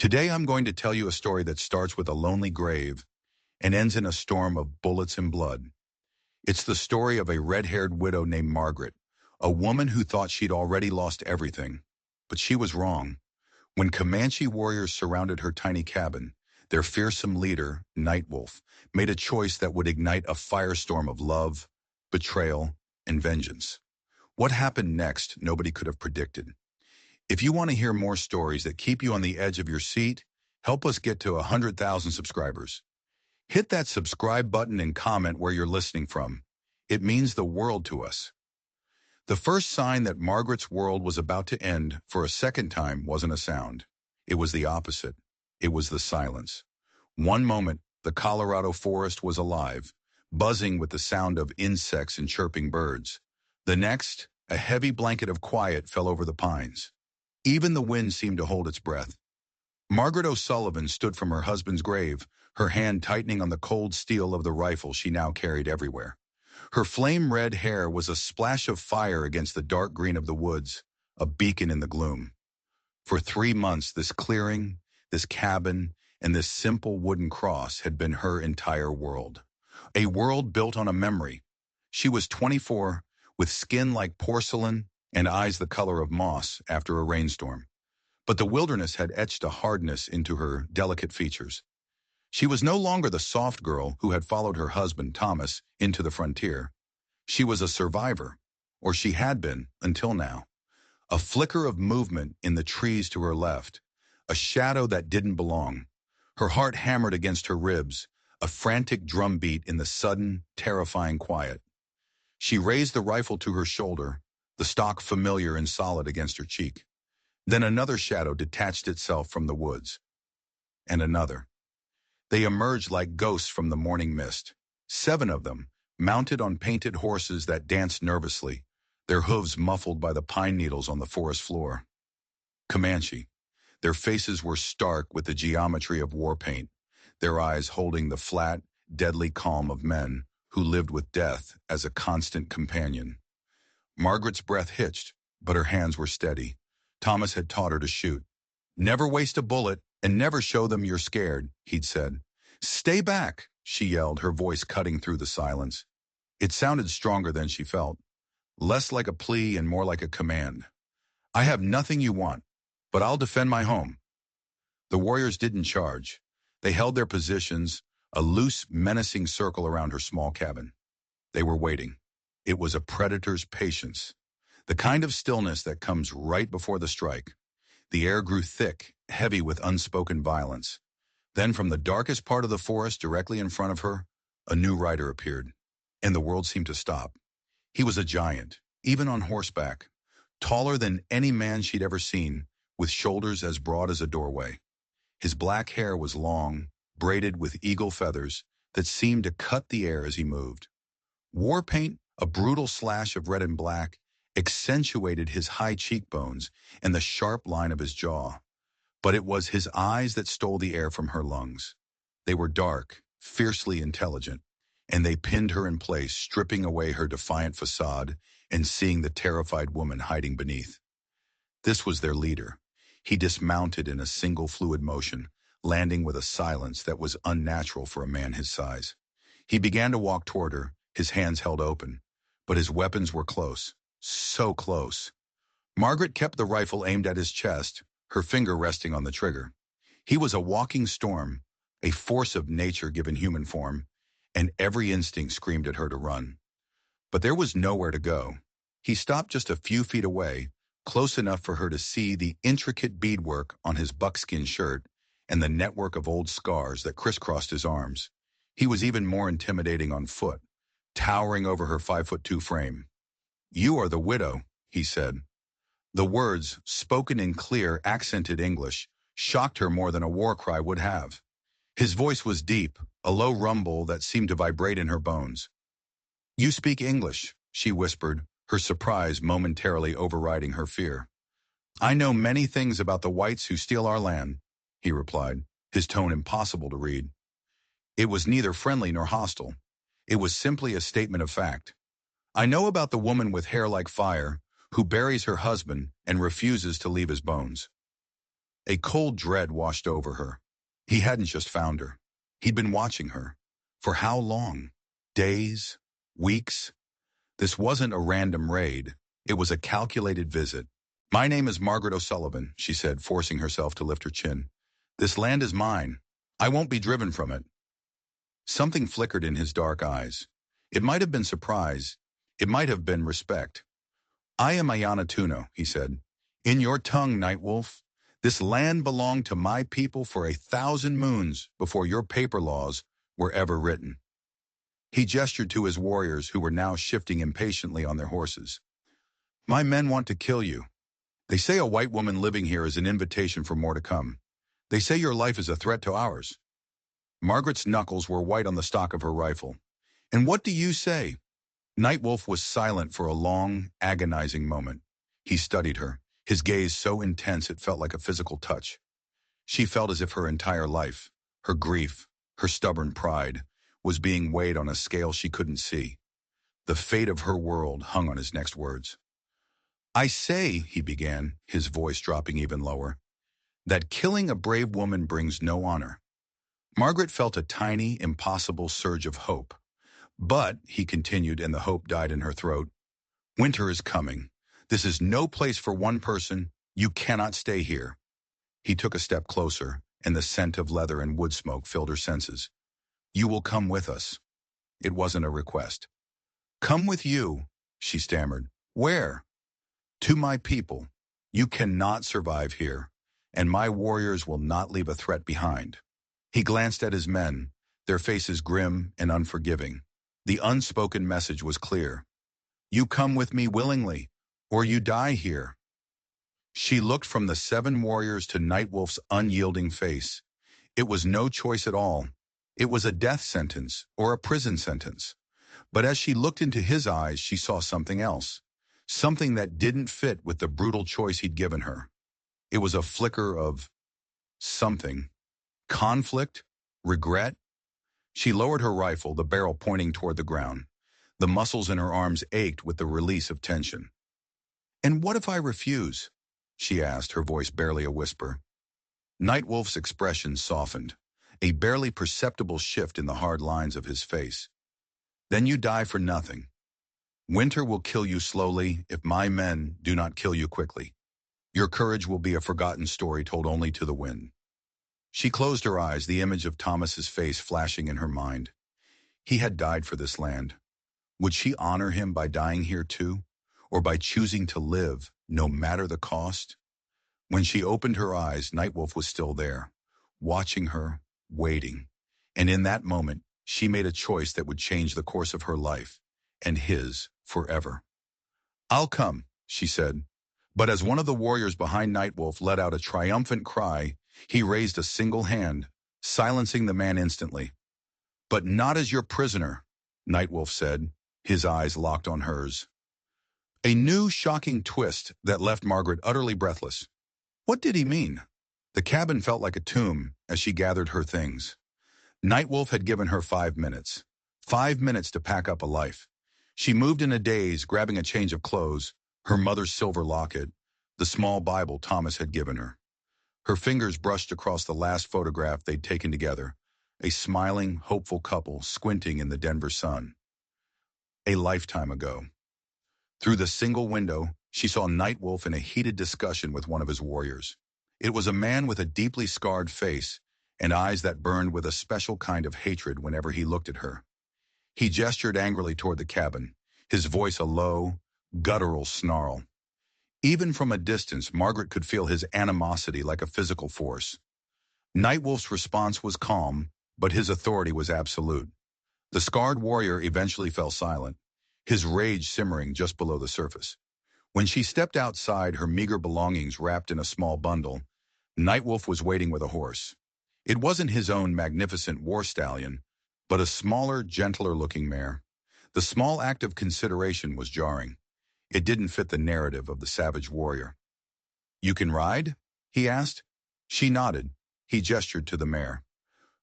Today I'm going to tell you a story that starts with a lonely grave and ends in a storm of bullets and blood. It's the story of a red-haired widow named Margaret, a woman who thought she'd already lost everything. But she was wrong. When Comanche warriors surrounded her tiny cabin, their fearsome leader, Nightwolf, made a choice that would ignite a firestorm of love, betrayal, and vengeance. What happened next, nobody could have predicted. If you want to hear more stories that keep you on the edge of your seat, help us get to 100,000 subscribers. Hit that subscribe button and comment where you're listening from. It means the world to us. The first sign that Margaret's world was about to end for a second time wasn't a sound. It was the opposite. It was the silence. One moment, the Colorado forest was alive, buzzing with the sound of insects and chirping birds. The next, a heavy blanket of quiet fell over the pines. Even the wind seemed to hold its breath. Margaret O'Sullivan stood from her husband's grave, her hand tightening on the cold steel of the rifle she now carried everywhere. Her flame-red hair was a splash of fire against the dark green of the woods, a beacon in the gloom. For 3 months, this clearing, this cabin, and this simple wooden cross had been her entire world. A world built on a memory. She was 24, with skin like porcelain and eyes the color of moss after a rainstorm. But the wilderness had etched a hardness into her delicate features. She was no longer the soft girl who had followed her husband, Thomas, into the frontier. She was a survivor, or she had been until now. A flicker of movement in the trees to her left, a shadow that didn't belong. Her heart hammered against her ribs, a frantic drumbeat in the sudden, terrifying quiet. She raised the rifle to her shoulder, the stock familiar and solid against her cheek. Then another shadow detached itself from the woods. And another. They emerged like ghosts from the morning mist. 7 of them, mounted on painted horses that danced nervously, their hooves muffled by the pine needles on the forest floor. Comanche. Their faces were stark with the geometry of war paint, their eyes holding the flat, deadly calm of men who lived with death as a constant companion. Margaret's breath hitched, but her hands were steady. Thomas had taught her to shoot. "Never waste a bullet, and never show them you're scared," he'd said. "Stay back," she yelled, her voice cutting through the silence. It sounded stronger than she felt, less like a plea and more like a command. "I have nothing you want, but I'll defend my home." The warriors didn't charge. They held their positions, a loose, menacing circle around her small cabin. They were waiting. It was a predator's patience, the kind of stillness that comes right before the strike. The air grew thick, heavy with unspoken violence. Then from the darkest part of the forest directly in front of her, a new rider appeared, and the world seemed to stop. He was a giant, even on horseback, taller than any man she'd ever seen, with shoulders as broad as a doorway. His black hair was long, braided with eagle feathers that seemed to cut the air as he moved. War paint, a brutal slash of red and black, accentuated his high cheekbones and the sharp line of his jaw. But it was his eyes that stole the air from her lungs. They were dark, fiercely intelligent, and they pinned her in place, stripping away her defiant facade and seeing the terrified woman hiding beneath. This was their leader. He dismounted in a single fluid motion, landing with a silence that was unnatural for a man his size. He began to walk toward her, his hands held open, but his weapons were close, so close. Margaret kept the rifle aimed at his chest, her finger resting on the trigger. He was a walking storm, a force of nature given human form, and every instinct screamed at her to run. But there was nowhere to go. He stopped just a few feet away, close enough for her to see the intricate beadwork on his buckskin shirt and the network of old scars that crisscrossed his arms. He was even more intimidating on foot, towering over her 5'2" frame. "You are the widow," he said. The words, spoken in clear, accented English, shocked her more than a war cry would have. His voice was deep, a low rumble that seemed to vibrate in her bones. "You speak English," she whispered, her surprise momentarily overriding her fear. "I know many things about the whites who steal our land," he replied, his tone impossible to read. It was neither friendly nor hostile. It was simply a statement of fact. "I know about the woman with hair like fire, who buries her husband and refuses to leave his bones." A cold dread washed over her. He hadn't just found her. He'd been watching her. For how long? Days? Weeks? This wasn't a random raid. It was a calculated visit. "My name is Margaret O'Sullivan," she said, forcing herself to lift her chin. "This land is mine. I won't be driven from it." Something flickered in his dark eyes. It might have been surprise. It might have been respect. "I am Ayana Tuno," he said. "In your tongue, Night Wolf. This land belonged to my people for 1,000 moons before your paper laws were ever written." He gestured to his warriors who were now shifting impatiently on their horses. "My men want to kill you. They say a white woman living here is an invitation for more to come. They say your life is a threat to ours." Margaret's knuckles were white on the stock of her rifle. "And what do you say?" Nightwolf was silent for a long, agonizing moment. He studied her, his gaze so intense it felt like a physical touch. She felt as if her entire life, her grief, her stubborn pride, was being weighed on a scale she couldn't see. The fate of her world hung on his next words. "I say," he began, his voice dropping even lower, "that killing a brave woman brings no honor." Margaret felt a tiny, impossible surge of hope. "But," he continued, and the hope died in her throat, "winter is coming. This is no place for one person. You cannot stay here." He took a step closer, and the scent of leather and wood smoke filled her senses. "You will come with us." It wasn't a request. "Come with you," she stammered. "Where?" "To my people. You cannot survive here, and my warriors will not leave a threat behind." He glanced at his men, their faces grim and unforgiving. The unspoken message was clear. "You come with me willingly, or you die here." She looked from the 7 warriors to Nightwolf's unyielding face. It was no choice at all. It was a death sentence or a prison sentence. But as she looked into his eyes, she saw something else. Something that didn't fit with the brutal choice he'd given her. It was a flicker of something. Conflict? Regret? She lowered her rifle, the barrel pointing toward the ground. The muscles in her arms ached with the release of tension. "And what if I refuse?" she asked, her voice barely a whisper. Nightwolf's expression softened, a barely perceptible shift in the hard lines of his face. "Then you die for nothing. Winter will kill you slowly if my men do not kill you quickly. Your courage will be a forgotten story told only to the wind." She closed her eyes, the image of Thomas's face flashing in her mind. He had died for this land. Would she honor him by dying here too? Or by choosing to live, no matter the cost? When she opened her eyes, Nightwolf was still there, watching her, waiting. And in that moment, she made a choice that would change the course of her life, and his, forever. "I'll come," she said. But as one of the warriors behind Nightwolf let out a triumphant cry, he raised a single hand, silencing the man instantly. "But not as your prisoner," Nightwolf said, his eyes locked on hers. A new, shocking twist that left Margaret utterly breathless. What did he mean? The cabin felt like a tomb as she gathered her things. Nightwolf had given her 5 minutes. 5 minutes to pack up a life. She moved in a daze, grabbing a change of clothes, her mother's silver locket, the small Bible Thomas had given her. Her fingers brushed across the last photograph they'd taken together, a smiling, hopeful couple squinting in the Denver sun. A lifetime ago. Through the single window, she saw Nightwolf in a heated discussion with one of his warriors. It was a man with a deeply scarred face and eyes that burned with a special kind of hatred whenever he looked at her. He gestured angrily toward the cabin, his voice a low, guttural snarl. Even from a distance, Margaret could feel his animosity like a physical force. Nightwolf's response was calm, but his authority was absolute. The scarred warrior eventually fell silent, his rage simmering just below the surface. When she stepped outside, her meager belongings wrapped in a small bundle, Nightwolf was waiting with a horse. It wasn't his own magnificent war stallion, but a smaller, gentler-looking mare. The small act of consideration was jarring. It didn't fit the narrative of the savage warrior. "You can ride?" he asked. She nodded. He gestured to the mare.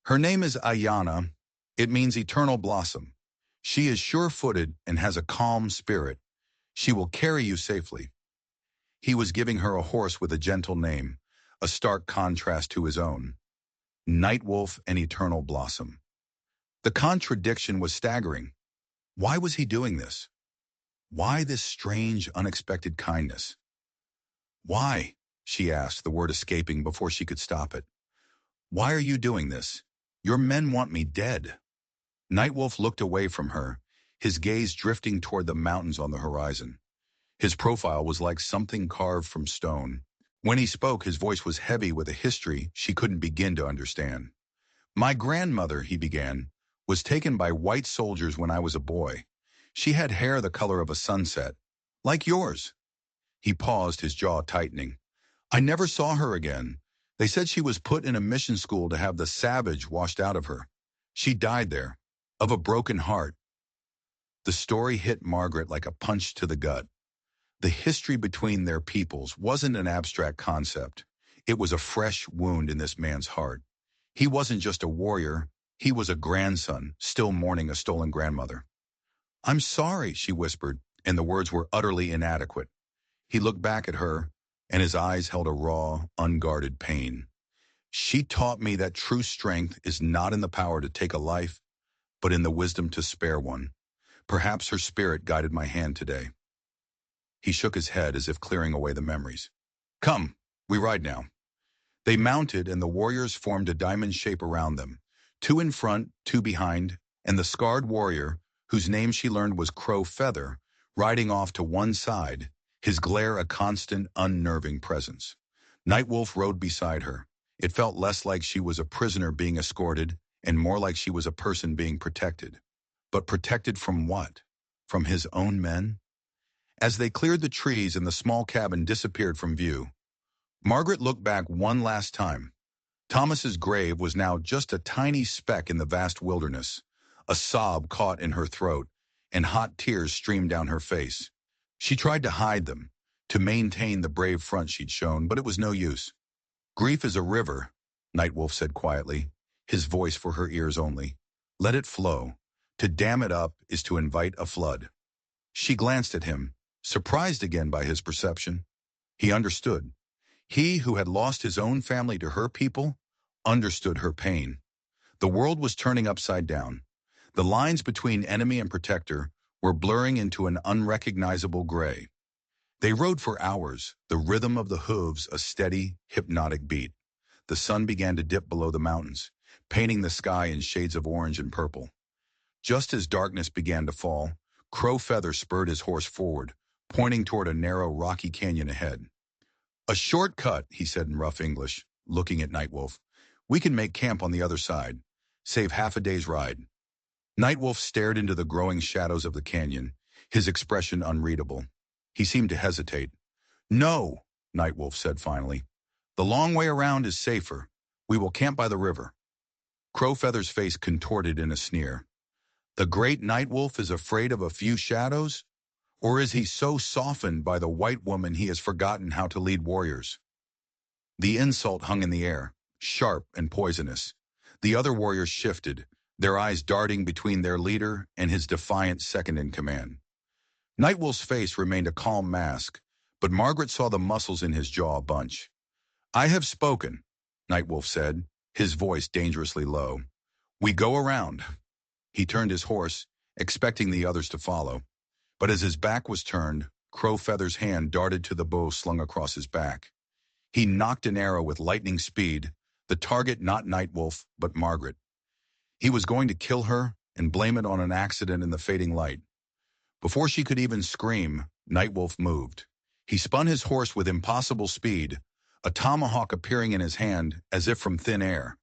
"Her name is Ayana. It means eternal blossom. She is sure-footed and has a calm spirit. She will carry you safely." He was giving her a horse with a gentle name, a stark contrast to his own. Nightwolf and Eternal Blossom. The contradiction was staggering. Why was he doing this? Why this strange, unexpected kindness? Why? She asked, the word escaping before she could stop it. Why are you doing this? Your men want me dead. Nightwolf looked away from her, his gaze drifting toward the mountains on the horizon. His profile was like something carved from stone. When he spoke, his voice was heavy with a history she couldn't begin to understand. My grandmother, he began, was taken by white soldiers when I was a boy. She had hair the color of a sunset, like yours. He paused, his jaw tightening. I never saw her again. They said she was put in a mission school to have the savage washed out of her. She died there, of a broken heart. The story hit Margaret like a punch to the gut. The history between their peoples wasn't an abstract concept. It was a fresh wound in this man's heart. He wasn't just a warrior, he was a grandson, still mourning a stolen grandmother. I'm sorry, she whispered, and the words were utterly inadequate. He looked back at her, and his eyes held a raw, unguarded pain. She taught me that true strength is not in the power to take a life, but in the wisdom to spare one. Perhaps her spirit guided my hand today. He shook his head as if clearing away the memories. Come, we ride now. They mounted, and the warriors formed a diamond shape around them, 2 in front, 2 behind, and the scarred warrior, whose name she learned was Crow Feather, riding off to one side, his glare a constant, unnerving presence. Nightwolf rode beside her. It felt less like she was a prisoner being escorted, and more like she was a person being protected. But protected from what? From his own men? As they cleared the trees and the small cabin disappeared from view, Margaret looked back one last time. Thomas's grave was now just a tiny speck in the vast wilderness. A sob caught in her throat, and hot tears streamed down her face. She tried to hide them, to maintain the brave front she'd shown, but it was no use. Grief is a river, Nightwolf said quietly, his voice for her ears only. Let it flow. To dam it up is to invite a flood. She glanced at him, surprised again by his perception. He understood. He who had lost his own family to her people understood her pain. The world was turning upside down. The lines between enemy and protector were blurring into an unrecognizable gray. They rode for hours, the rhythm of the hooves a steady, hypnotic beat. The sun began to dip below the mountains, painting the sky in shades of orange and purple. Just as darkness began to fall, Crow Feather spurred his horse forward, pointing toward a narrow, rocky canyon ahead. A shortcut, he said in rough English, looking at Nightwolf. We can make camp on the other side. Save half a day's ride. Nightwolf stared into the growing shadows of the canyon, his expression unreadable. He seemed to hesitate. No, Nightwolf said finally. The long way around is safer. We will camp by the river. Crowfeather's face contorted in a sneer. The great Nightwolf is afraid of a few shadows? Or is he so softened by the white woman he has forgotten how to lead warriors? The insult hung in the air, sharp and poisonous. The other warriors shifted, their eyes darting between their leader and his defiant second-in-command. Nightwolf's face remained a calm mask, but Margaret saw the muscles in his jaw bunch. I have spoken, Nightwolf said, his voice dangerously low. We go around. He turned his horse, expecting the others to follow. But as his back was turned, Crowfeather's hand darted to the bow slung across his back. He knocked an arrow with lightning speed, the target not Nightwolf, but Margaret. He was going to kill her and blame it on an accident in the fading light. Before she could even scream, Nightwolf moved. He spun his horse with impossible speed, a tomahawk appearing in his hand as if from thin air.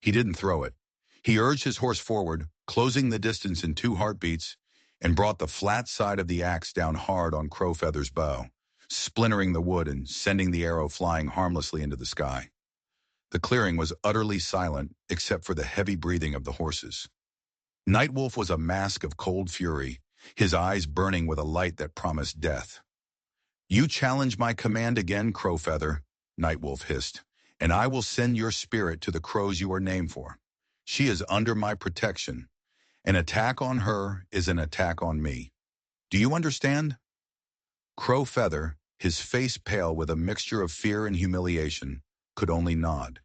He didn't throw it. He urged his horse forward, closing the distance in 2 heartbeats, and brought the flat side of the axe down hard on Crowfeather's bow, splintering the wood and sending the arrow flying harmlessly into the sky. The clearing was utterly silent except for the heavy breathing of the horses. Nightwolf was a mask of cold fury, his eyes burning with a light that promised death. You challenge my command again, Crowfeather, Nightwolf hissed, and I will send your spirit to the crows you are named for. She is under my protection. An attack on her is an attack on me. Do you understand? Crowfeather, his face pale with a mixture of fear and humiliation, could only nod.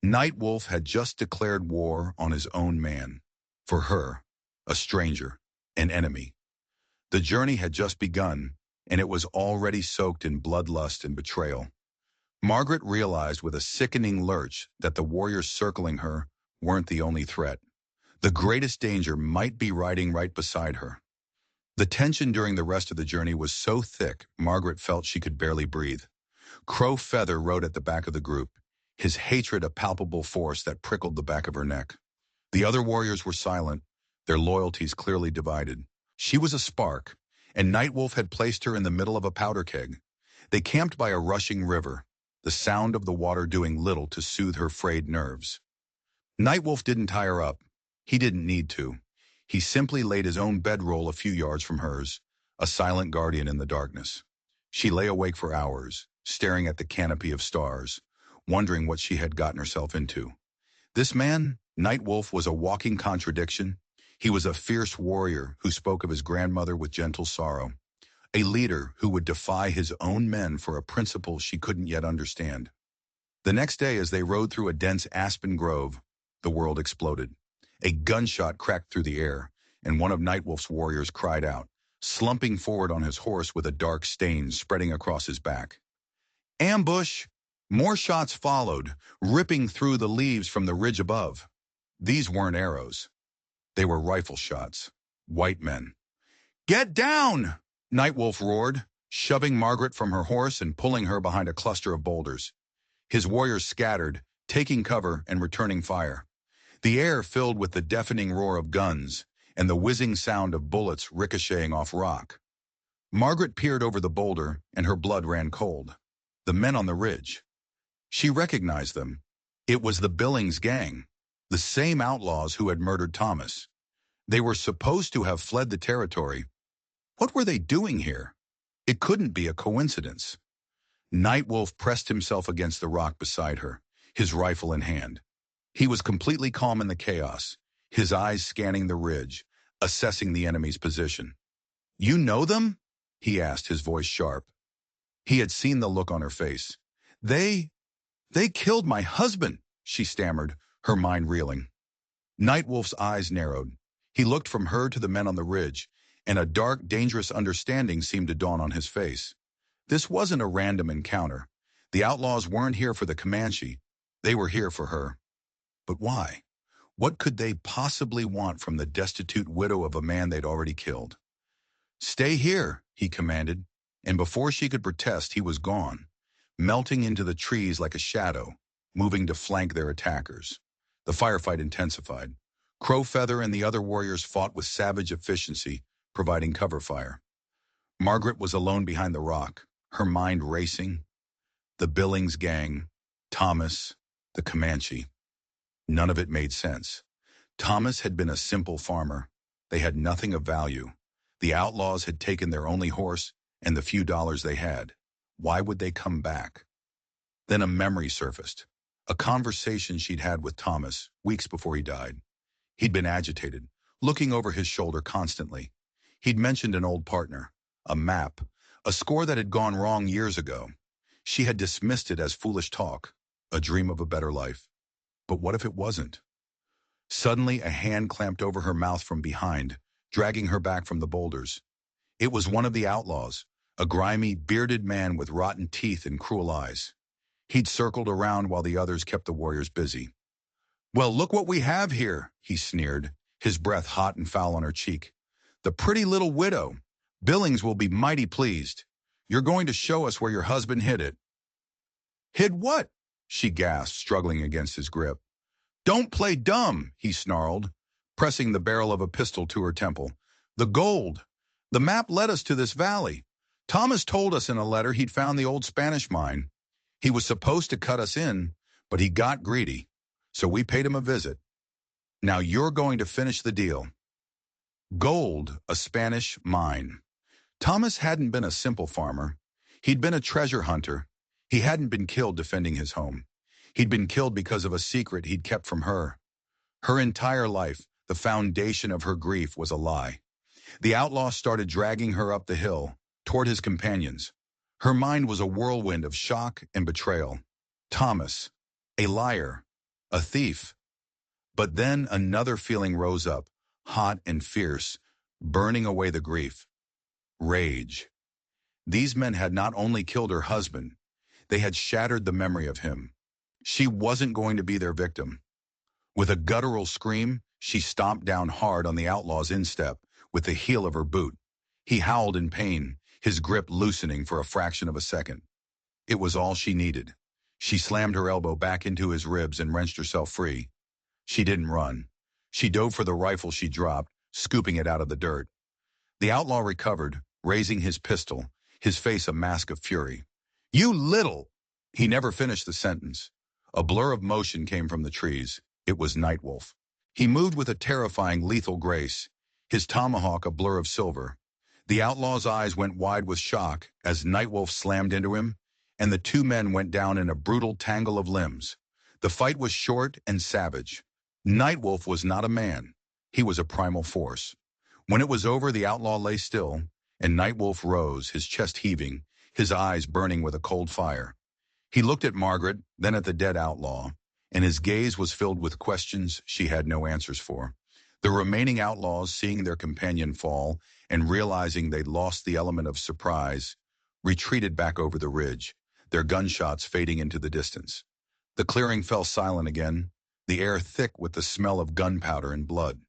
Nightwolf had just declared war on his own man. For her, a stranger, an enemy. The journey had just begun, and it was already soaked in bloodlust and betrayal. Margaret realized with a sickening lurch that the warriors circling her weren't the only threat. The greatest danger might be riding right beside her. The tension during the rest of the journey was so thick, Margaret felt she could barely breathe. Crow Feather rode at the back of the group, his hatred a palpable force that prickled the back of her neck. The other warriors were silent, their loyalties clearly divided. She was a spark, and Nightwolf had placed her in the middle of a powder keg. They camped by a rushing river, the sound of the water doing little to soothe her frayed nerves. Nightwolf didn't tie her up. He didn't need to. He simply laid his own bedroll a few yards from hers, a silent guardian in the darkness. She lay awake for hours, staring at the canopy of stars, wondering what she had gotten herself into. This man, Nightwolf, was a walking contradiction. He was a fierce warrior who spoke of his grandmother with gentle sorrow, a leader who would defy his own men for a principle she couldn't yet understand. The next day, as they rode through a dense aspen grove, the world exploded. A gunshot cracked through the air, and one of Nightwolf's warriors cried out, slumping forward on his horse with a dark stain spreading across his back. Ambush! More shots followed, ripping through the leaves from the ridge above. These weren't arrows. They were rifle shots. White men. "Get down!" Nightwolf roared, shoving Margaret from her horse and pulling her behind a cluster of boulders. His warriors scattered, taking cover and returning fire. The air filled with the deafening roar of guns and the whizzing sound of bullets ricocheting off rock. Margaret peered over the boulder, and her blood ran cold. The men on the ridge. She recognized them. It was the Billings gang, the same outlaws who had murdered Thomas. They were supposed to have fled the territory. What were they doing here? It couldn't be a coincidence. Nightwolf pressed himself against the rock beside her, his rifle in hand. He was completely calm in the chaos, his eyes scanning the ridge, assessing the enemy's position. "You know them?" he asked, his voice sharp. He had seen the look on her face. They killed my husband," she stammered, her mind reeling. Nightwolf's eyes narrowed. He looked from her to the men on the ridge, and a dark, dangerous understanding seemed to dawn on his face. This wasn't a random encounter. The outlaws weren't here for the Comanche. They were here for her. But why? What could they possibly want from the destitute widow of a man they'd already killed? "Stay here," he commanded, and before she could protest, he was gone, melting into the trees like a shadow, moving to flank their attackers. The firefight intensified. Crow Feather and the other warriors fought with savage efficiency, providing cover fire. Margaret was alone behind the rock, her mind racing. The Billings gang, Thomas, the Comanche. None of it made sense. Thomas had been a simple farmer. They had nothing of value. The outlaws had taken their only horse and the few dollars they had. Why would they come back? Then a memory surfaced, a conversation she'd had with Thomas weeks before he died. He'd been agitated, looking over his shoulder constantly. He'd mentioned an old partner, a map, a score that had gone wrong years ago. She had dismissed it as foolish talk, a dream of a better life. But what if it wasn't? Suddenly, a hand clamped over her mouth from behind, dragging her back from the boulders. It was one of the outlaws, a grimy, bearded man with rotten teeth and cruel eyes. He'd circled around while the others kept the warriors busy. "Well, look what we have here," he sneered, his breath hot and foul on her cheek. "The pretty little widow. Billings will be mighty pleased. You're going to show us where your husband hid it." "Hid what?" she gasped, struggling against his grip. "Don't play dumb," he snarled, pressing the barrel of a pistol to her temple. "The gold. The map led us to this valley. Thomas told us in a letter he'd found the old Spanish mine. He was supposed to cut us in, but he got greedy, so we paid him a visit. Now you're going to finish the deal." Gold, a Spanish mine. Thomas hadn't been a simple farmer. He'd been a treasure hunter. He hadn't been killed defending his home. He'd been killed because of a secret he'd kept from her. Her entire life, the foundation of her grief, was a lie. The outlaw started dragging her up the hill, toward his companions. Her mind was a whirlwind of shock and betrayal. Thomas, a liar, a thief. But then another feeling rose up, hot and fierce, burning away the grief. Rage. These men had not only killed her husband, they had shattered the memory of him. She wasn't going to be their victim. With a guttural scream, she stomped down hard on the outlaw's instep with the heel of her boot. He howled in pain, his grip loosening for a fraction of a second. It was all she needed. She slammed her elbow back into his ribs and wrenched herself free. She didn't run. She dove for the rifle she dropped, scooping it out of the dirt. The outlaw recovered, raising his pistol, his face a mask of fury. "You little—" He never finished the sentence. A blur of motion came from the trees. It was Nightwolf. He moved with a terrifying, lethal grace, his tomahawk a blur of silver. The outlaw's eyes went wide with shock as Nightwolf slammed into him, and the two men went down in a brutal tangle of limbs. The fight was short and savage. Nightwolf was not a man. He was a primal force. When it was over, the outlaw lay still, and Nightwolf rose, his chest heaving, his eyes burning with a cold fire. He looked at Margaret, then at the dead outlaw, and his gaze was filled with questions she had no answers for. The remaining outlaws, seeing their companion fall and realizing they'd lost the element of surprise, retreated back over the ridge, their gunshots fading into the distance. The clearing fell silent again, the air thick with the smell of gunpowder and blood.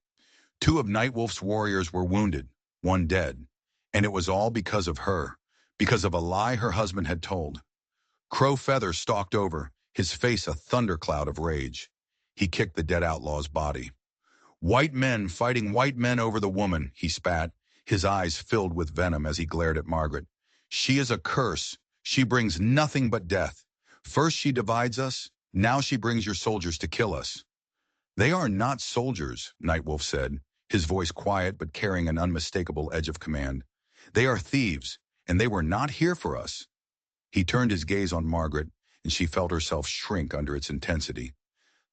Two of Nightwolf's warriors were wounded, one dead, and it was all because of her, because of a lie her husband had told. Crow Feather stalked over, his face a thundercloud of rage. He kicked the dead outlaw's body. "White men fighting white men over the woman," he spat, his eyes filled with venom as he glared at Margaret. "She is a curse. She brings nothing but death. First she divides us, now she brings your soldiers to kill us." "They are not soldiers," Nightwolf said, his voice quiet but carrying an unmistakable edge of command. "They are thieves, and they were not here for us." He turned his gaze on Margaret, and she felt herself shrink under its intensity.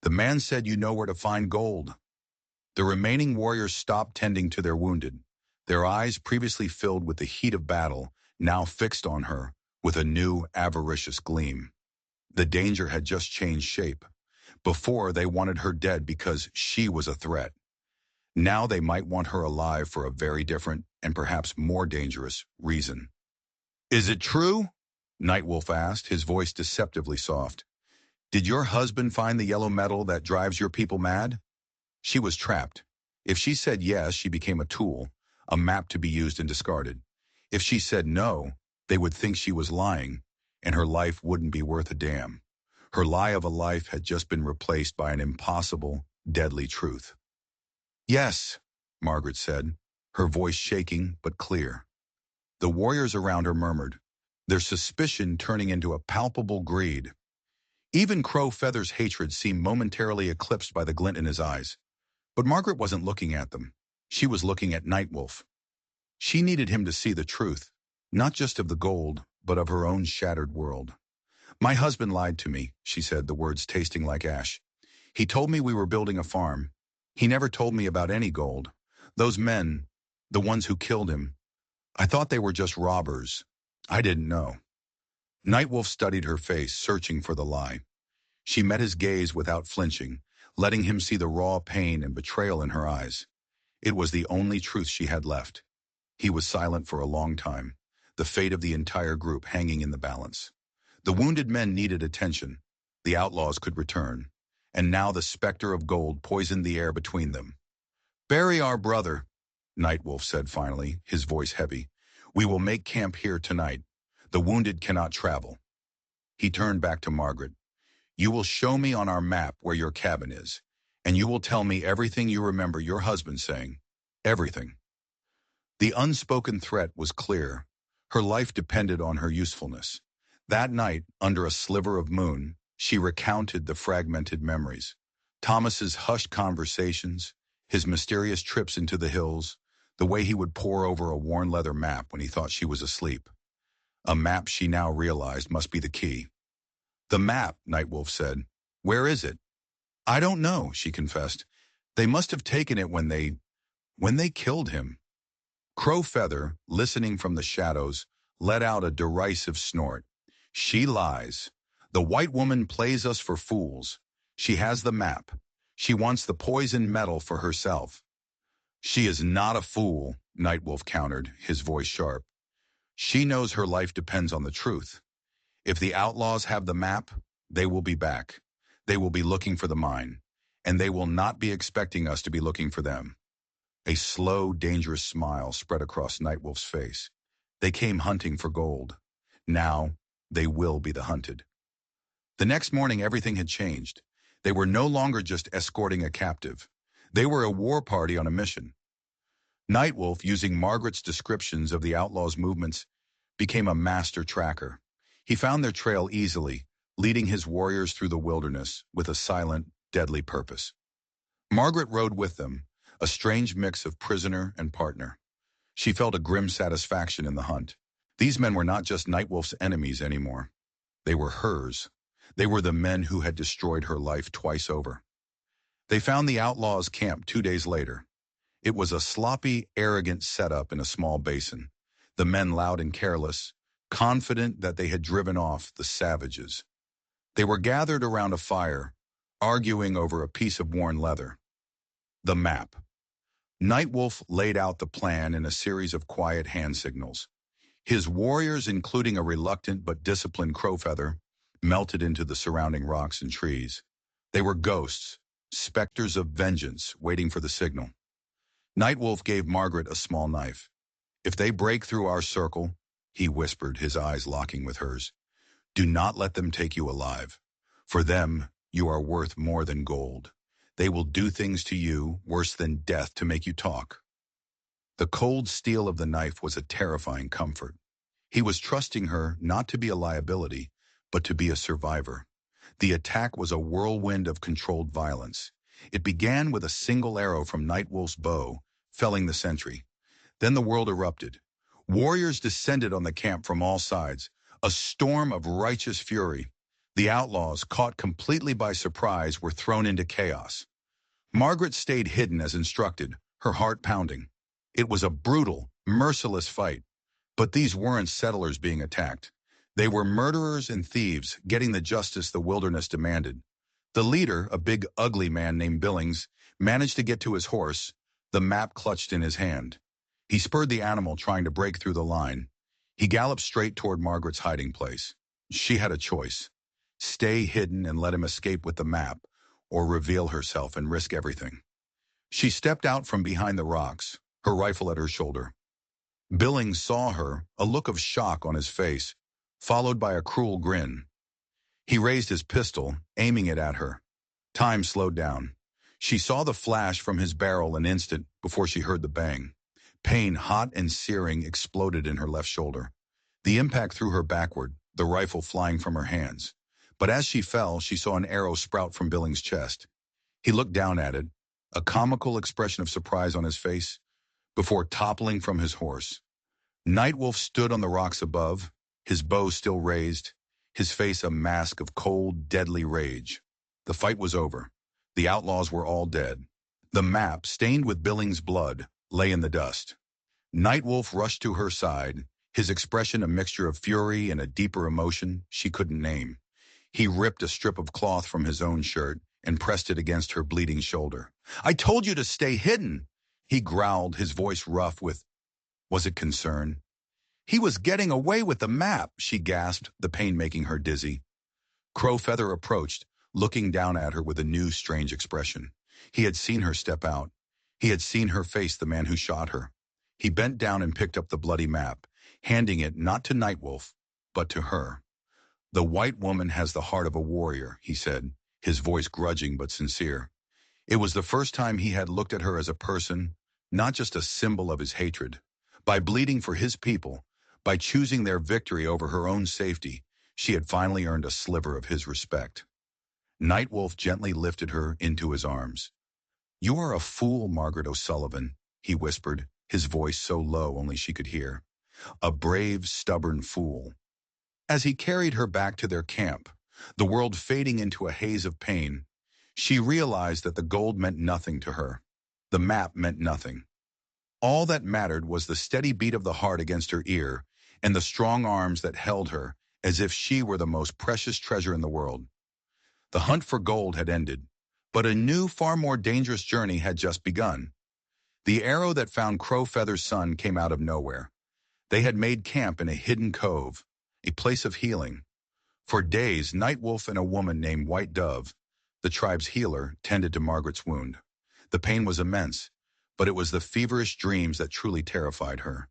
"The man said you know where to find gold." The remaining warriors stopped tending to their wounded, their eyes previously filled with the heat of battle, now fixed on her with a new, avaricious gleam. The danger had just changed shape. Before, they wanted her dead because she was a threat. Now they might want her alive for a very different, and perhaps more dangerous, reason. "Is it true?" Nightwolf asked, his voice deceptively soft. "Did your husband find the yellow metal that drives your people mad?" She was trapped. If she said yes, she became a tool, a map to be used and discarded. If she said no, they would think she was lying, and her life wouldn't be worth a damn. Her lie of a life had just been replaced by an impossible, deadly truth. "Yes," Margaret said, her voice shaking but clear. The warriors around her murmured, their suspicion turning into a palpable greed. Even Crow Feather's hatred seemed momentarily eclipsed by the glint in his eyes. But Margaret wasn't looking at them. She was looking at Nightwolf. She needed him to see the truth, not just of the gold, but of her own shattered world. "My husband lied to me," she said, the words tasting like ash. "He told me we were building a farm. He never told me about any gold. Those men, the ones who killed him, I thought they were just robbers. I didn't know." Nightwolf studied her face, searching for the lie. She met his gaze without flinching, letting him see the raw pain and betrayal in her eyes. It was the only truth she had left. He was silent for a long time, the fate of the entire group hanging in the balance. The wounded men needed attention. The outlaws could return. And now the specter of gold poisoned the air between them. "Bury our brother," Nightwolf said finally, his voice heavy. "We will make camp here tonight. The wounded cannot travel." He turned back to Margaret. "You will show me on our map where your cabin is, and you will tell me everything you remember your husband saying. Everything." The unspoken threat was clear. Her life depended on her usefulness. That night, under a sliver of moon, she recounted the fragmented memories. Thomas's hushed conversations, his mysterious trips into the hills, the way he would pore over a worn leather map when he thought she was asleep. A map she now realized must be the key. "The map," Nightwolf said. "Where is it?" "I don't know," she confessed. "They must have taken it when they killed him." Crow Feather, listening from the shadows, let out a derisive snort. "She lies. The white woman plays us for fools. She has the map. She wants the poison metal for herself. She is not a fool, Nightwolf countered, his voice sharp. She knows her life depends on the truth. If the outlaws have the map, they will be back. They will be looking for the mine, and they will not be expecting us to be looking for them. A slow, dangerous smile spread across Nightwolf's face. They came hunting for gold. Now, they will be the hunted. The next morning, everything had changed. They were no longer just escorting a captive. They were a war party on a mission. Nightwolf, using Margaret's descriptions of the outlaws' movements, became a master tracker. He found their trail easily, leading his warriors through the wilderness with a silent, deadly purpose. Margaret rode with them, a strange mix of prisoner and partner. She felt a grim satisfaction in the hunt. These men were not just Nightwolf's enemies anymore. They were hers. They were the men who had destroyed her life twice over. They found the outlaws' camp 2 days later. It was a sloppy, arrogant setup in a small basin. The men loud and careless, confident that they had driven off the savages. They were gathered around a fire, arguing over a piece of worn leather. The map. Nightwolf laid out the plan in a series of quiet hand signals. His warriors, including a reluctant but disciplined Crowfeather, melted into the surrounding rocks and trees. They were ghosts, specters of vengeance waiting for the signal. Nightwolf gave Margaret a small knife. If they break through our circle, he whispered, his eyes locking with hers, do not let them take you alive. For them, you are worth more than gold. They will do things to you worse than death to make you talk. The cold steel of the knife was a terrifying comfort. He was trusting her not to be a liability, but to be a survivor. The attack was a whirlwind of controlled violence. It began with a single arrow from Nightwolf's bow, felling the sentry. Then the world erupted. Warriors descended on the camp from all sides, a storm of righteous fury. The outlaws, caught completely by surprise, were thrown into chaos. Margaret stayed hidden as instructed, her heart pounding. It was a brutal, merciless fight. But these weren't settlers being attacked. They were murderers and thieves getting the justice the wilderness demanded. The leader, a big, ugly man named Billings, managed to get to his horse, the map clutched in his hand. He spurred the animal, trying to break through the line. He galloped straight toward Margaret's hiding place. She had a choice. Stay hidden and let him escape with the map, or reveal herself and risk everything. She stepped out from behind the rocks, her rifle at her shoulder. Billings saw her, a look of shock on his face, followed by a cruel grin. He raised his pistol, aiming it at her. Time slowed down. She saw the flash from his barrel an instant before she heard the bang. Pain, hot and searing, exploded in her left shoulder. The impact threw her backward, the rifle flying from her hands. But as she fell, she saw an arrow sprout from Billings' chest. He looked down at it, a comical expression of surprise on his face, before toppling from his horse. Nightwolf stood on the rocks above, his bow still raised, his face a mask of cold, deadly rage. The fight was over. The outlaws were all dead. The map, stained with Billings' blood, lay in the dust. Nightwolf rushed to her side, his expression a mixture of fury and a deeper emotion she couldn't name. He ripped a strip of cloth from his own shirt and pressed it against her bleeding shoulder. "I told you to stay hidden," he growled, his voice rough with, was it concern? "He was getting away with the map," she gasped, the pain making her dizzy. Crowfeather approached, looking down at her with a new, strange expression. He had seen her step out. He had seen her face the man who shot her. He bent down and picked up the bloody map, handing it not to Nightwolf, but to her. "The white woman has the heart of a warrior," he said, his voice grudging but sincere. It was the first time he had looked at her as a person, not just a symbol of his hatred. By bleeding for his people, by choosing their victory over her own safety, she had finally earned a sliver of his respect. Nightwolf gently lifted her into his arms. "You are a fool, Margaret O'Sullivan," he whispered, his voice so low only she could hear. "A brave, stubborn fool." As he carried her back to their camp, the world fading into a haze of pain, she realized that the gold meant nothing to her. The map meant nothing. All that mattered was the steady beat of the heart against her ear and the strong arms that held her as if she were the most precious treasure in the world. The hunt for gold had ended, but a new, far more dangerous journey had just begun. The arrow that found Crow Feather's son came out of nowhere. They had made camp in a hidden cove, a place of healing. For days, Nightwolf and a woman named White Dove, the tribe's healer, tended to Margaret's wound. The pain was immense, but it was the feverish dreams that truly terrified her.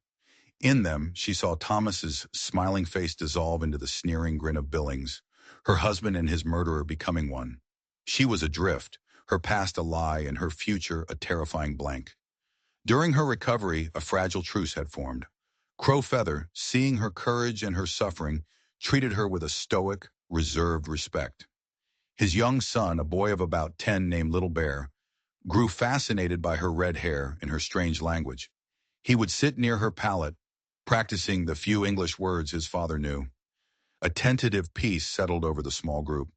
In them, she saw Thomas's smiling face dissolve into the sneering grin of Billings, her husband and his murderer becoming one. She was adrift, her past a lie and her future a terrifying blank. During her recovery, a fragile truce had formed. Crow Feather, seeing her courage and her suffering, treated her with a stoic, reserved respect. His young son, a boy of about 10 named Little Bear, grew fascinated by her red hair and her strange language. He would sit near her pallet, practicing the few English words his father knew. A tentative peace settled over the small group.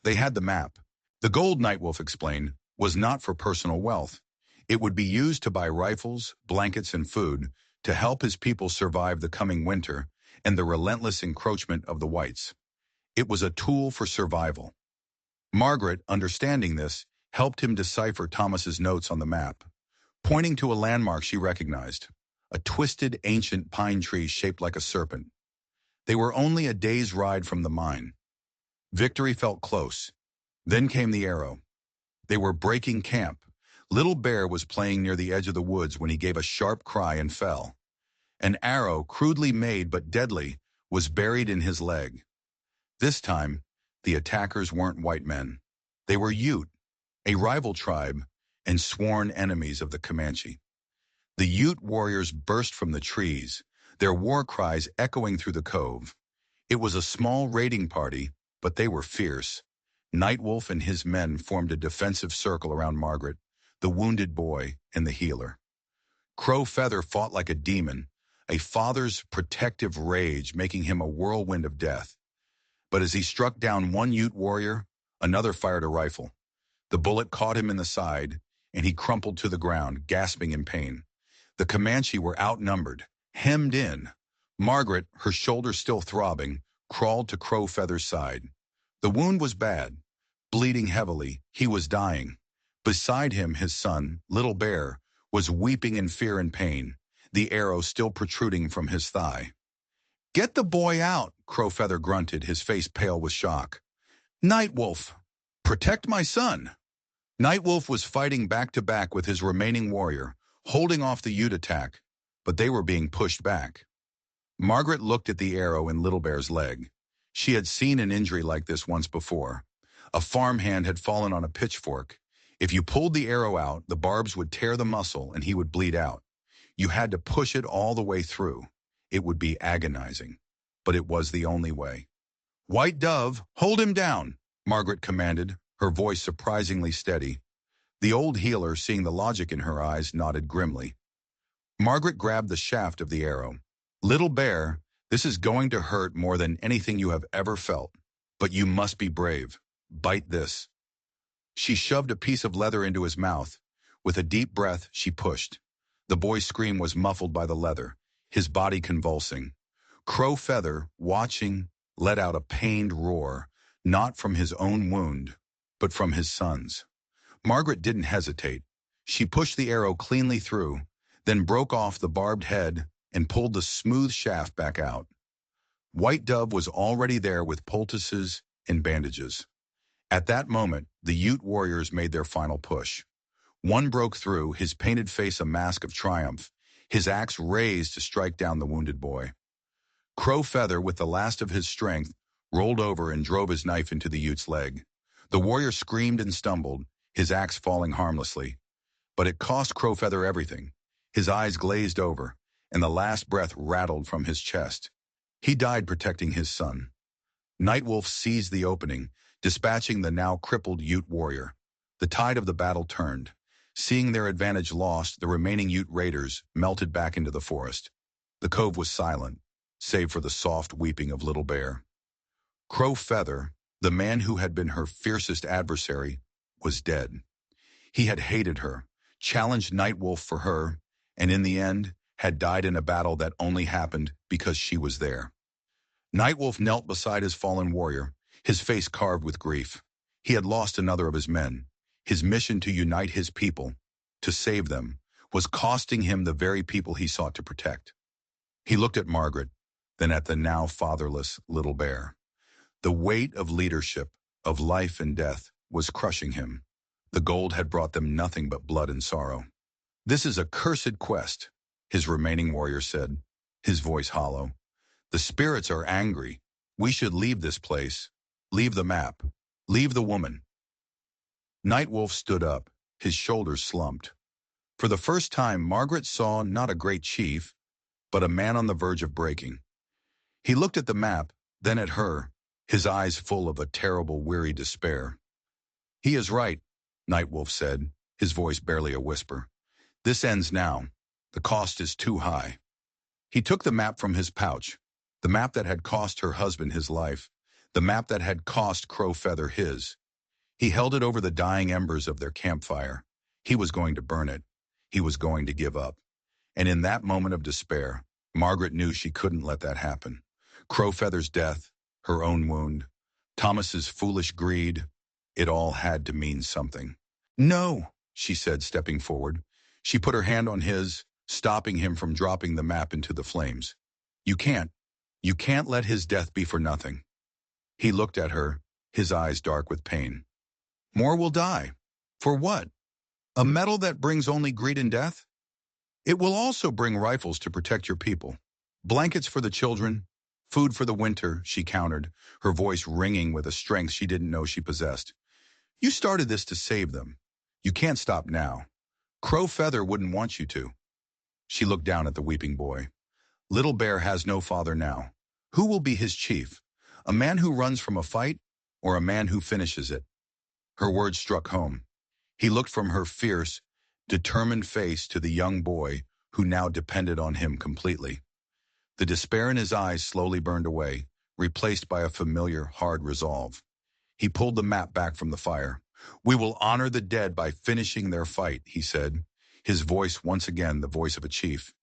They had the map. The gold, Nightwolf explained, was not for personal wealth. It would be used to buy rifles, blankets, and food to help his people survive the coming winter and the relentless encroachment of the whites. It was a tool for survival. Margaret, understanding this, helped him decipher Thomas's notes on the map, pointing to a landmark she recognized, a twisted, ancient pine tree shaped like a serpent. They were only a day's ride from the mine. Victory felt close. Then came the arrow. They were breaking camp. Little Bear was playing near the edge of the woods when he gave a sharp cry and fell. An arrow, crudely made but deadly, was buried in his leg. This time, the attackers weren't white men. They were Ute, a rival tribe and sworn enemies of the Comanche. The Ute warriors burst from the trees, their war cries echoing through the cove. It was a small raiding party, but they were fierce. Nightwolf and his men formed a defensive circle around Margaret, the wounded boy, and the healer. Crow Feather fought like a demon, a father's protective rage making him a whirlwind of death. But as he struck down one Ute warrior, another fired a rifle. The bullet caught him in the side, and he crumpled to the ground, gasping in pain. The Comanche were outnumbered, hemmed in. Margaret, her shoulder still throbbing, crawled to Crow Feather's side. The wound was bad. Bleeding heavily, he was dying. Beside him, his son, Little Bear, was weeping in fear and pain, the arrow still protruding from his thigh. "Get the boy out," Crow Feather grunted, his face pale with shock. "Nightwolf, protect my son." Nightwolf was fighting back to back with his remaining warrior, holding off the Ute attack, but they were being pushed back. Margaret looked at the arrow in Little Bear's leg. She had seen an injury like this once before. A farmhand had fallen on a pitchfork. If you pulled the arrow out, the barbs would tear the muscle and he would bleed out. You had to push it all the way through. It would be agonizing, but it was the only way. "White Dove, hold him down," Margaret commanded, her voice surprisingly steady. The old healer, seeing the logic in her eyes, nodded grimly. Margaret grabbed the shaft of the arrow. "Little Bear, this is going to hurt more than anything you have ever felt, but you must be brave. Bite this." She shoved a piece of leather into his mouth. With a deep breath, she pushed. The boy's scream was muffled by the leather, his body convulsing. Crow Feather, watching, let out a pained roar, not from his own wound, but from his son's. Margaret didn't hesitate. She pushed the arrow cleanly through, then broke off the barbed head and pulled the smooth shaft back out. White Dove was already there with poultices and bandages. At that moment, the Ute warriors made their final push. One broke through, his painted face a mask of triumph, his axe raised to strike down the wounded boy. Crow Feather, with the last of his strength, rolled over and drove his knife into the Ute's leg. The warrior screamed and stumbled, his axe falling harmlessly. But it cost Crow Feather everything. His eyes glazed over, and the last breath rattled from his chest. He died protecting his son. Nightwolf seized the opening, dispatching the now crippled Ute warrior. The tide of the battle turned. Seeing their advantage lost, the remaining Ute raiders melted back into the forest. The cove was silent, save for the soft weeping of Little Bear. Crow Feather, the man who had been her fiercest adversary, was dead. He had hated her, challenged Nightwolf for her, and in the end had died in a battle that only happened because she was there. Nightwolf knelt beside his fallen warrior, his face carved with grief. He had lost another of his men. His mission to unite his people, to save them, was costing him the very people he sought to protect. He looked at Margaret, then at the now fatherless little bear. The weight of leadership, of life and death, was crushing him. The gold had brought them nothing but blood and sorrow. "This is a cursed quest," his remaining warrior said, his voice hollow. "The spirits are angry. We should leave this place. Leave the map. Leave the woman." Nightwolf stood up, his shoulders slumped. For the first time, Margaret saw not a great chief, but a man on the verge of breaking. He looked at the map, then at her, his eyes full of a terrible, weary despair. "He is right," Nightwolf said, his voice barely a whisper. "This ends now. The cost is too high." He took the map from his pouch, the map that had cost her husband his life, the map that had cost Crowfeather his. He held it over the dying embers of their campfire. He was going to burn it. He was going to give up. And in that moment of despair, Margaret knew she couldn't let that happen. Crowfeather's death, her own wound, Thomas's foolish greed, it all had to mean something. "No," she said, stepping forward. She put her hand on his, stopping him from dropping the map into the flames. You can't let his death be for nothing." He looked at her, his eyes dark with pain. "More will die. For what? A medal that brings only greed and death? It will also bring rifles to protect your people. Blankets for the children, food for the winter," she countered, her voice ringing with a strength she didn't know she possessed. "You started this to save them. You can't stop now. Crowfeather wouldn't want you to." She looked down at the weeping boy. "Little Bear has no father now. Who will be his chief? A man who runs from a fight, or a man who finishes it?" Her words struck home. He looked from her fierce, determined face to the young boy who now depended on him completely. The despair in his eyes slowly burned away, replaced by a familiar, hard resolve. He pulled the map back from the fire. "We will honor the dead by finishing their fight," he said, his voice once again the voice of a chief.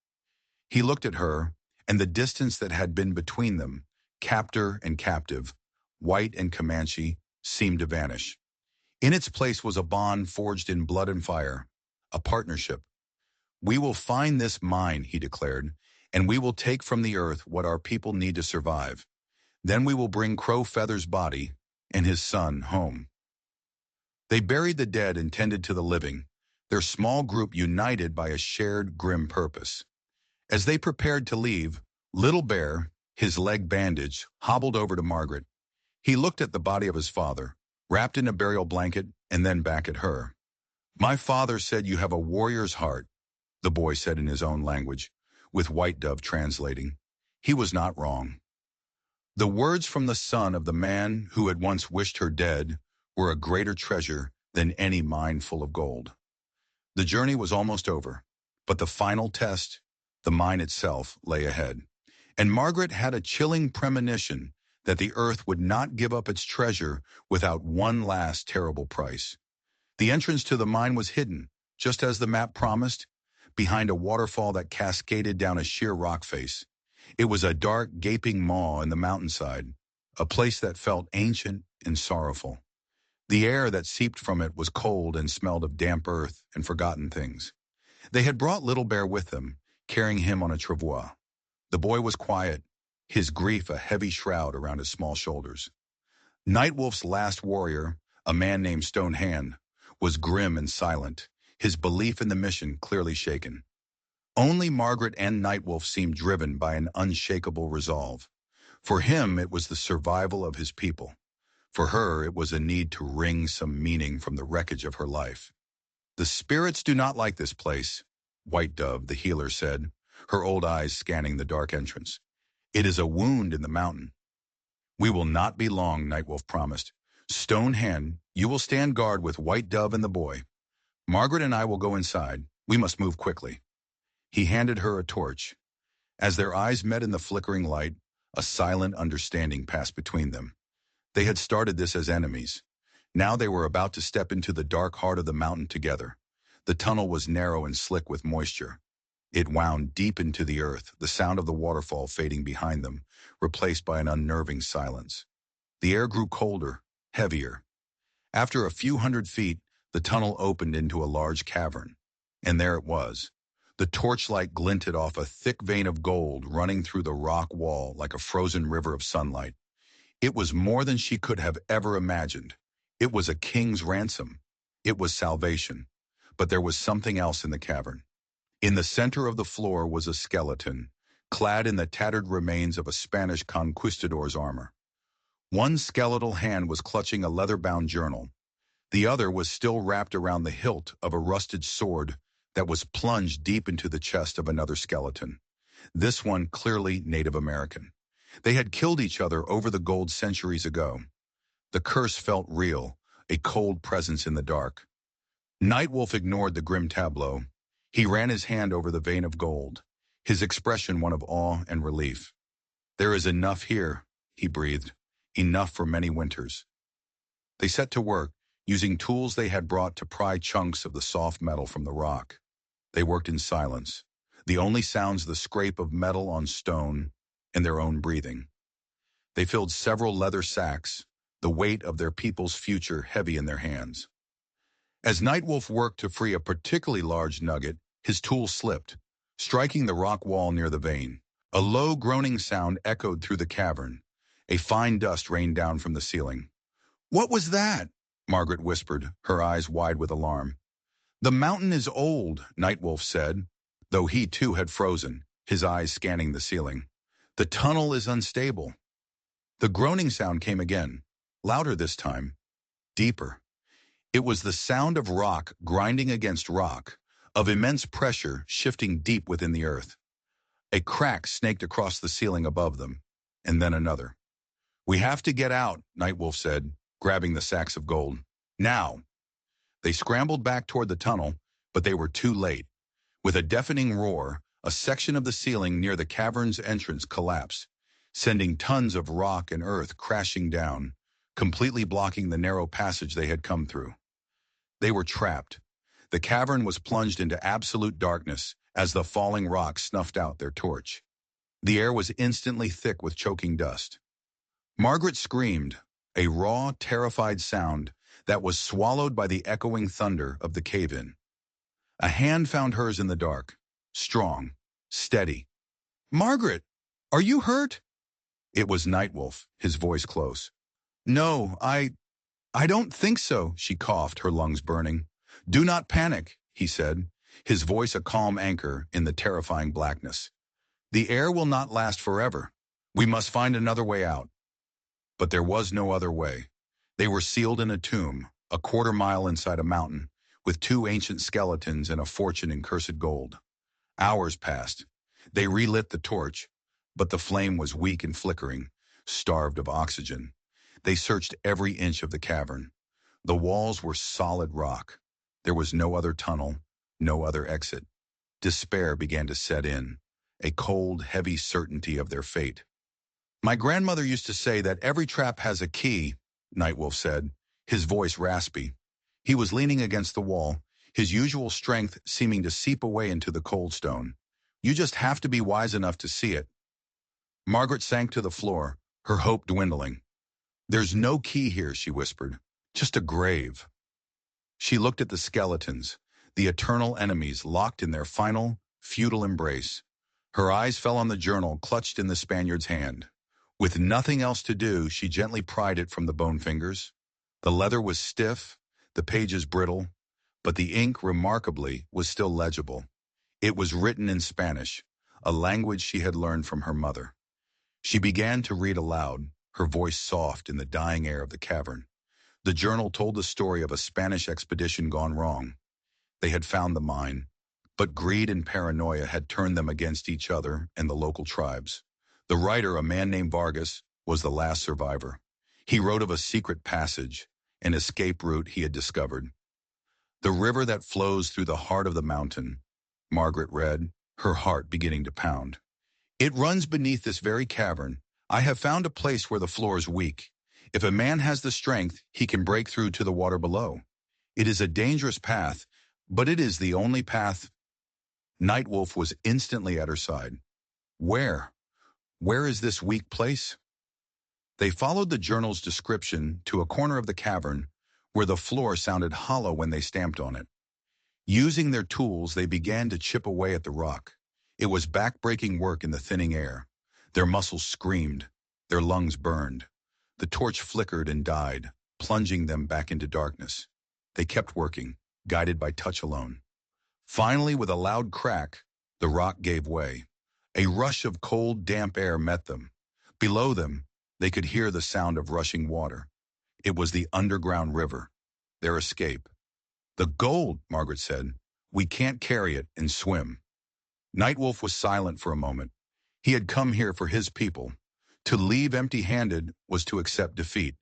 He looked at her, and the distance that had been between them, captor and captive, white and Comanche, seemed to vanish. In its place was a bond forged in blood and fire, a partnership. "We will find this mine," he declared, "and we will take from the earth what our people need to survive. Then we will bring Crowfeather's body and his son home." They buried the dead and tended to the living, their small group united by a shared grim purpose. As they prepared to leave, Little Bear, his leg bandaged, hobbled over to Margaret. He looked at the body of his father, wrapped in a burial blanket, and then back at her. "My father said you have a warrior's heart," the boy said in his own language, with White Dove translating. He was not wrong. The words from the son of the man who had once wished her dead were a greater treasure than any mine full of gold. The journey was almost over, but the final test, the mine itself, lay ahead. And Margaret had a chilling premonition that the earth would not give up its treasure without one last terrible price. The entrance to the mine was hidden, just as the map promised, behind a waterfall that cascaded down a sheer rock face. It was a dark, gaping maw in the mountainside, a place that felt ancient and sorrowful. The air that seeped from it was cold and smelled of damp earth and forgotten things. They had brought Little Bear with them, carrying him on a travois. The boy was quiet, his grief a heavy shroud around his small shoulders. Nightwolf's last warrior, a man named Stone Hand, was grim and silent, his belief in the mission clearly shaken. Only Margaret and Nightwolf seemed driven by an unshakable resolve. For him, it was the survival of his people. For her, it was a need to wring some meaning from the wreckage of her life. "The spirits do not like this place," White Dove, the healer, said, her old eyes scanning the dark entrance. "It is a wound in the mountain." "We will not be long," Nightwolf promised. "Stone Hand, you will stand guard with White Dove and the boy. Margaret and I will go inside. We must move quickly." He handed her a torch. As their eyes met in the flickering light, a silent understanding passed between them. They had started this as enemies. Now they were about to step into the dark heart of the mountain together. The tunnel was narrow and slick with moisture. It wound deep into the earth, the sound of the waterfall fading behind them, replaced by an unnerving silence. The air grew colder, heavier. After a few hundred feet, the tunnel opened into a large cavern. And there it was. The torchlight glinted off a thick vein of gold running through the rock wall like a frozen river of sunlight. It was more than she could have ever imagined. It was a king's ransom. It was salvation. But there was something else in the cavern. In the center of the floor was a skeleton, clad in the tattered remains of a Spanish conquistador's armor. One skeletal hand was clutching a leather-bound journal. The other was still wrapped around the hilt of a rusted sword that was plunged deep into the chest of another skeleton. This one clearly Native American. They had killed each other over the gold centuries ago. The curse felt real, a cold presence in the dark. Nightwolf ignored the grim tableau. He ran his hand over the vein of gold, his expression one of awe and relief. "There is enough here," he breathed, "enough for many winters." They set to work, using tools they had brought to pry chunks of the soft metal from the rock. They worked in silence, the only sounds the scrape of metal on stone and their own breathing. They filled several leather sacks, the weight of their people's future heavy in their hands. As Nightwolf worked to free a particularly large nugget, his tool slipped, striking the rock wall near the vein. A low groaning sound echoed through the cavern. A fine dust rained down from the ceiling. "What was that?" Margaret whispered, her eyes wide with alarm. "The mountain is old," Nightwolf said, though he too had frozen, his eyes scanning the ceiling. "The tunnel is unstable." The groaning sound came again, louder this time, deeper. It was the sound of rock grinding against rock, of immense pressure shifting deep within the earth. A crack snaked across the ceiling above them, and then another. "We have to get out," Nightwolf said, grabbing the sacks of gold. "Now!" They scrambled back toward the tunnel, but they were too late. With a deafening roar, a section of the ceiling near the cavern's entrance collapsed, sending tons of rock and earth crashing down, completely blocking the narrow passage they had come through. They were trapped. The cavern was plunged into absolute darkness as the falling rocks snuffed out their torch. The air was instantly thick with choking dust. Margaret screamed, a raw, terrified sound that was swallowed by the echoing thunder of the cave-in. A hand found hers in the dark, strong, steady. "Margaret, are you hurt?" It was Nightwolf, his voice close. "No, I don't think so," she coughed, her lungs burning. "Do not panic," he said, his voice a calm anchor in the terrifying blackness. "The air will not last forever. We must find another way out." But there was no other way. They were sealed in a tomb, a quarter-mile inside a mountain, with two ancient skeletons and a fortune in cursed gold. Hours passed. They relit the torch, but the flame was weak and flickering, starved of oxygen. They searched every inch of the cavern. The walls were solid rock. There was no other tunnel, no other exit. Despair began to set in, a cold, heavy certainty of their fate. "My grandmother used to say that every trap has a key," Nightwolf said, his voice raspy. He was leaning against the wall, his usual strength seeming to seep away into the cold stone. "You just have to be wise enough to see it." Margaret sank to the floor, her hope dwindling. "There's no key here," she whispered. "Just a grave." She looked at the skeletons, the eternal enemies locked in their final, futile embrace. Her eyes fell on the journal clutched in the Spaniard's hand. With nothing else to do, she gently pried it from the bone fingers. The leather was stiff, the pages brittle, but the ink, remarkably, was still legible. It was written in Spanish, a language she had learned from her mother. She began to read aloud, her voice soft in the dying air of the cavern. The journal told the story of a Spanish expedition gone wrong. They had found the mine, but greed and paranoia had turned them against each other and the local tribes. The writer, a man named Vargas, was the last survivor. He wrote of a secret passage, an escape route he had discovered. "The river that flows through the heart of the mountain," Margaret read, her heart beginning to pound. "It runs beneath this very cavern. I have found a place where the floor is weak. If a man has the strength, he can break through to the water below. It is a dangerous path, but it is the only path." Nightwolf was instantly at her side. Where? Where is this weak place? They followed the journal's description to a corner of the cavern where the floor sounded hollow when they stamped on it. Using their tools, they began to chip away at the rock. It was back-breaking work in the thinning air. Their muscles screamed. Their lungs burned. The torch flickered and died, plunging them back into darkness. They kept working, guided by touch alone. Finally, with a loud crack, the rock gave way. A rush of cold, damp air met them. Below them, they could hear the sound of rushing water. It was the underground river, their escape. The gold, Margaret said. We can't carry it and swim. Nightwolf was silent for a moment. He had come here for his people. To leave empty-handed was to accept defeat.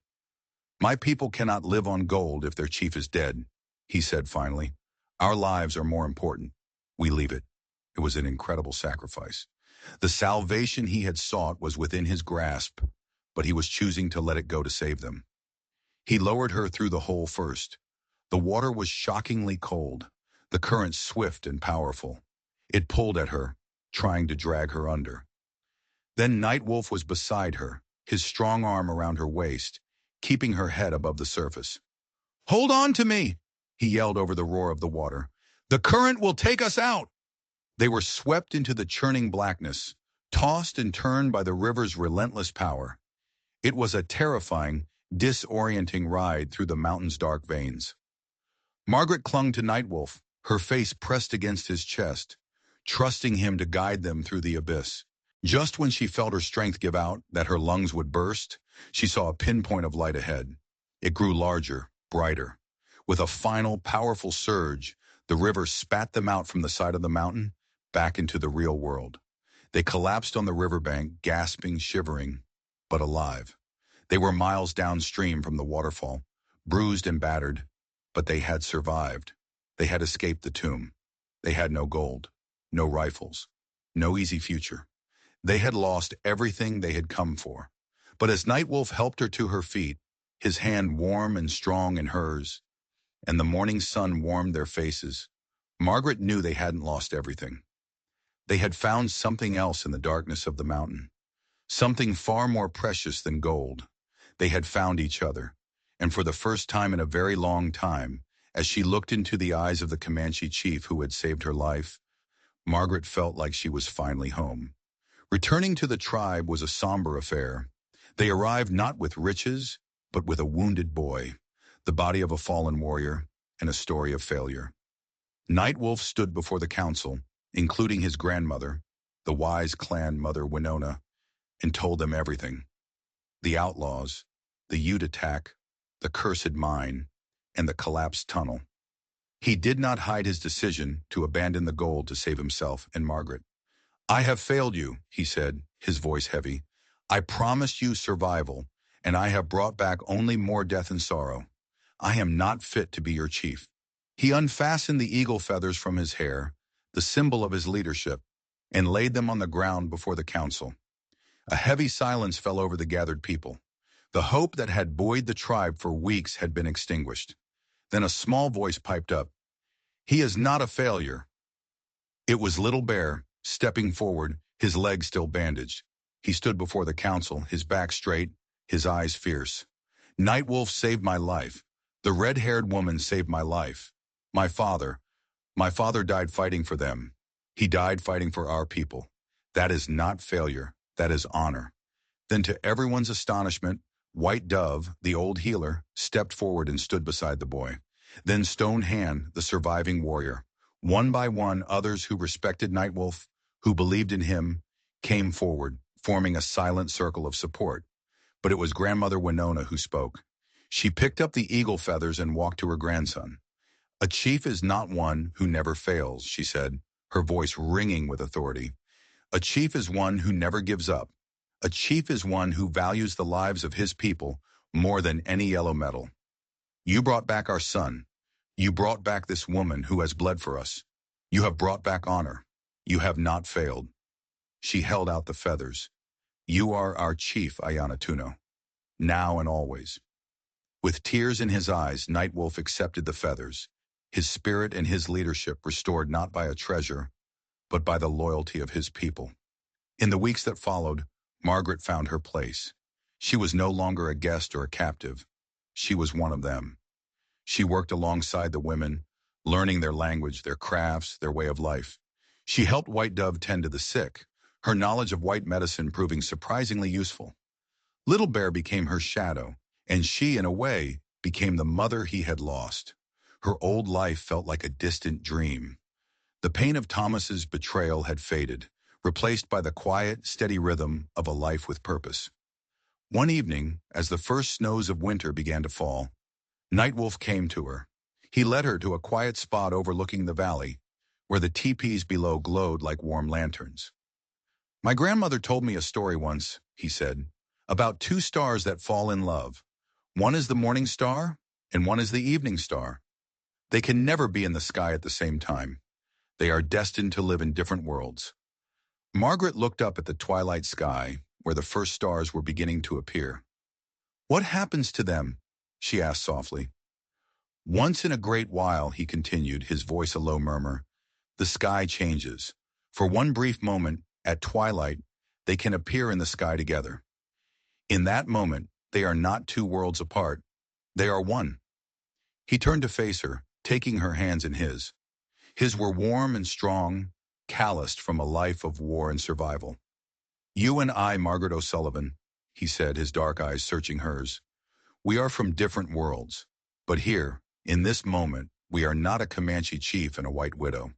My people cannot live on gold if their chief is dead, he said finally. Our lives are more important. We leave it. It was an incredible sacrifice. The salvation he had sought was within his grasp, but he was choosing to let it go to save them. He lowered her through the hole first. The water was shockingly cold, the current swift and powerful. It pulled at her, trying to drag her under. Then Nightwolf was beside her, his strong arm around her waist, keeping her head above the surface. Hold on to me, he yelled over the roar of the water. The current will take us out. They were swept into the churning blackness, tossed and turned by the river's relentless power. It was a terrifying, disorienting ride through the mountain's dark veins. Margaret clung to Nightwolf, her face pressed against his chest, trusting him to guide them through the abyss. Just when she felt her strength give out, that her lungs would burst, she saw a pinpoint of light ahead. It grew larger, brighter. With a final, powerful surge, the river spat them out from the side of the mountain, back into the real world. They collapsed on the riverbank, gasping, shivering, but alive. They were miles downstream from the waterfall, bruised and battered, but they had survived. They had escaped the tomb. They had no gold, no rifles, no easy future. They had lost everything they had come for. But as Nightwolf helped her to her feet, his hand warm and strong in hers, and the morning sun warmed their faces, Margaret knew they hadn't lost everything. They had found something else in the darkness of the mountain, something far more precious than gold. They had found each other, and for the first time in a very long time, as she looked into the eyes of the Comanche chief who had saved her life, Margaret felt like she was finally home. Returning to the tribe was a somber affair. They arrived not with riches, but with a wounded boy, the body of a fallen warrior, and a story of failure. Nightwolf stood before the council, including his grandmother, the wise clan mother Winona, and told them everything. The outlaws, the Ute attack, the cursed mine, and the collapsed tunnel. He did not hide his decision to abandon the gold to save himself and Margaret. I have failed you, he said, his voice heavy. I promised you survival, and I have brought back only more death and sorrow. I am not fit to be your chief. He unfastened the eagle feathers from his hair, the symbol of his leadership, and laid them on the ground before the council. A heavy silence fell over the gathered people. The hope that had buoyed the tribe for weeks had been extinguished. Then a small voice piped up. He is not a failure. It was Little Bear, stepping forward, his legs still bandaged. He stood before the council, his back straight, his eyes fierce. Nightwolf saved my life. The red-haired woman saved my life. My father died fighting for them. He died fighting for our people. That is not failure. That is honor. Then to everyone's astonishment, White Dove, the old healer, stepped forward and stood beside the boy. Then Stone Hand, the surviving warrior. One by one, others who respected Nightwolf, who believed in him, came forward, forming a silent circle of support. But it was Grandmother Winona who spoke. She picked up the eagle feathers and walked to her grandson. A chief is not one who never fails, she said, her voice ringing with authority. A chief is one who never gives up. A chief is one who values the lives of his people more than any yellow metal. You brought back our son. You brought back this woman who has bled for us. You have brought back honor. You have not failed. She held out the feathers. You are our chief, Ayanatuno, now and always. With tears in his eyes, Nightwolf accepted the feathers, his spirit and his leadership restored not by a treasure, but by the loyalty of his people. In the weeks that followed, Margaret found her place. She was no longer a guest or a captive. She was one of them. She worked alongside the women, learning their language, their crafts, their way of life. She helped White Dove tend to the sick, her knowledge of white medicine proving surprisingly useful. Little Bear became her shadow, and she, in a way, became the mother he had lost. Her old life felt like a distant dream. The pain of Thomas's betrayal had faded, replaced by the quiet, steady rhythm of a life with purpose. One evening, as the first snows of winter began to fall, Nightwolf came to her. He led her to a quiet spot overlooking the valley, where the teepees below glowed like warm lanterns. "My grandmother told me a story once," he said, "about two stars that fall in love. One is the morning star, and one is the evening star. They can never be in the sky at the same time. They are destined to live in different worlds." Margaret looked up at the twilight sky, where the first stars were beginning to appear. "What happens to them?" she asked softly. "Once in a great while," he continued, his voice a low murmur, "the sky changes. For one brief moment, at twilight, they can appear in the sky together. In that moment, they are not two worlds apart. They are one." He turned to face her, taking her hands in his. His were warm and strong, calloused from a life of war and survival. "You and I, Margaret O'Sullivan," he said, his dark eyes searching hers. "We are from different worlds. But here, in this moment, we are not a Comanche chief and a white widow.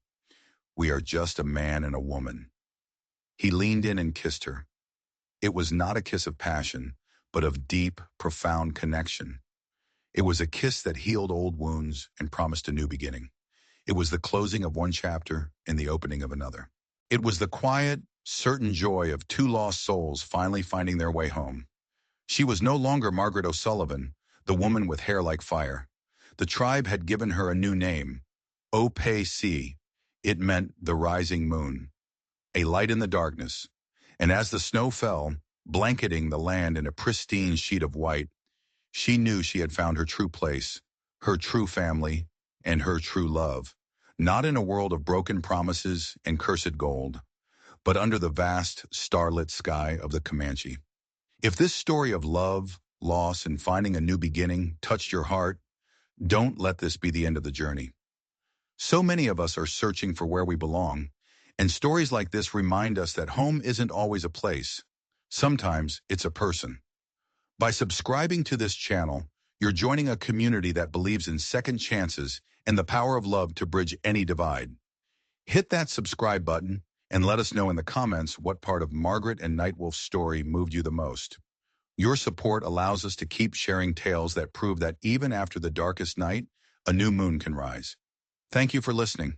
We are just a man and a woman." He leaned in and kissed her. It was not a kiss of passion, but of deep, profound connection. It was a kiss that healed old wounds and promised a new beginning. It was the closing of one chapter and the opening of another. It was the quiet, certain joy of two lost souls finally finding their way home. She was no longer Margaret O'Sullivan, the woman with hair like fire. The tribe had given her a new name, O-P-C. It meant the rising moon, a light in the darkness. And as the snow fell, blanketing the land in a pristine sheet of white, she knew she had found her true place, her true family, and her true love. Not in a world of broken promises and cursed gold, but under the vast, starlit sky of the Comanche. If this story of love, loss, and finding a new beginning touched your heart, don't let this be the end of the journey. So many of us are searching for where we belong, and stories like this remind us that home isn't always a place. Sometimes it's a person. By subscribing to this channel, you're joining a community that believes in second chances and the power of love to bridge any divide. Hit that subscribe button and let us know in the comments what part of Margaret and Nightwolf's story moved you the most. Your support allows us to keep sharing tales that prove that even after the darkest night, a new moon can rise. Thank you for listening.